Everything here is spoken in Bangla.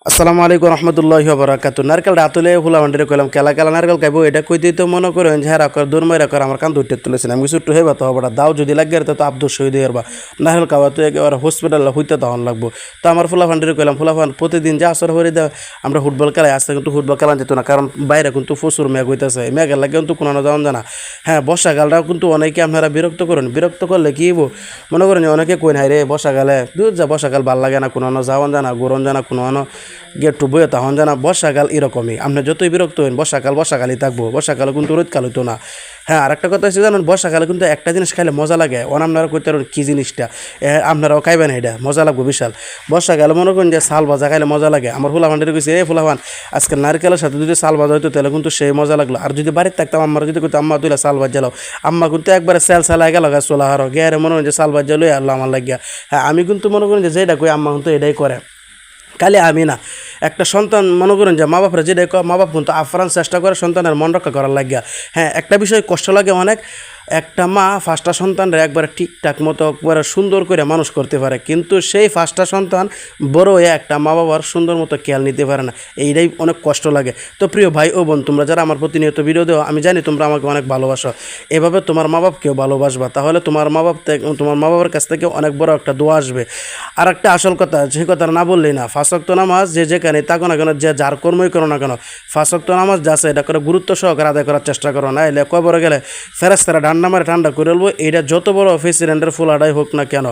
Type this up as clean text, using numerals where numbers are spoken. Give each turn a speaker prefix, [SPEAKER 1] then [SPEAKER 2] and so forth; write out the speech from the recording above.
[SPEAKER 1] আসসালামু আলাইকুম রহমতুল্লাহি ওয়া বারাকাতুহু। নারকেল রাতুলে হুলা মান্ডিরে কইলাম কেলা কেলা নারকেল খাইবো এটা কই দিই তো মনে করেন যে হ্যাঁ রাখর দূর মাইরা কর আমার কান ধরতে তুলেছিলাম কিছু একটু হইবা তো হবটা দাও যদি লাগে তো আব্দুল শহীদ হইবা নারকেল খাওয়া তো একেবারে হসপিটাল হইতে তখন লাগবো। তো আমার ফুলা ফান্ডিরে কইলাম ফুলা ফান প্রতিদিন যা আসর হয়ে দেয় আমরা ফুটবল খেলাই আসতে কিন্তু ফুটবল খেলা যেত না কারণ বাইরে কিন্তু প্রচুর মেঘ হইতেছে মেঘের লাগে কিন্তু কোনো যাওয়ান জানা। হ্যাঁ বর্ষাকালটাও কিন্তু অনেকে আপনারা বিরক্ত করেন বিরক্ত করলে কি হইব মনে করেন যে অনেকে কই নাই রে বর্ষাকালে দূর যা বর্ষাকাল ভাল লাগে না কোনো যাওয়ান জানা গরম জানা কোনো গেট টু বইয়ে তখন জানা বর্ষাকাল এরকমই আপনি যতই বিরক্ত হন বর্ষাকালই থাকবো বর্ষাকালে কিন্তু রোদকাল হইতো না। হ্যাঁ আরেকটা কথা হচ্ছে জানেন বর্ষাকালে কিন্তু একটা জিনিস খাইলে মজা লাগে আপনারা করতে পারেন কী জিনিসটা আপনারাও খাইবেন এটা মজা লাগবে বিশাল। বর্ষাকালে মনে করেন যে চাল ভাজা খাইলে মজা লাগে আমার ফুলা ফান্ডের কইছে ফুলা ফান আজকে নারকেলের সাথে যদি চাল ভাজা হইতো তাহলে কিন্তু সেই মজা লাগলো। আর যদি বাড়িতে থাকতাম আম্মার যদি কইতো আম্মা তুইলা চাল ভাজ জ্বালাও আম্মা কিন্তু একবারে চালাই গেল চলা হারো গেয়ারে মনে করেন যে চাল ভাজ জ্বালো আল্লাহ আমার লাগিয়া। হ্যাঁ আমি কিন্তু মনে করেন যে যেটা কই আম্মা কিন্তু এটাই করে খালি আমি না একটা সন্তান মনে করেন যে মা বাপরা যেটা মা বাপ কিন্তু আপ্রাণ চেষ্টা করে সন্তানের মন রক্ষা করার লাগিয়া। হ্যাঁ একটা বিষয় কষ্ট লাগে অনেক একটা মা ফার্স্টটা সন্তানরা একবারে ঠিকঠাক মতো একবারে সুন্দর করে মানুষ করতে পারে কিন্তু সেই ফার্স্টটা সন্তান বড় হয়ে একটা মা বাবার সুন্দর মতো খেয়াল নিতে পারে না এইটাই অনেক কষ্ট লাগে। তো প্রিয় ভাই ও বোন তোমরা যারা আমার প্রতিনিয়ত ভিডিও দেও আমি জানি তোমরা আমাকে অনেক ভালোবাসো এভাবে তোমার মা বাপকেও ভালোবাসবা তাহলে তোমার মা বাবার কাছ থেকে অনেক বড় একটা দোয়া আসবে। আর একটা আসল কথা যে কথা না বললেই না পাঁচ ওয়াক্ত নামাজ যে যেখানে থাকো না কেন যে যার কর্মই করো না কেন পাঁচ ওয়াক্ত নামাজ যাচ্ছে এটা করে গুরুত্ব সহকারে আদায় করার চেষ্টা করো না এলে কয় বড় গেলে ফেরেশতারা ঠান্ডা মারে ঠান্ডা করে বলবো এটা যত বড় প্রেসিডেন্টের ফুল আদায় হোক না কেন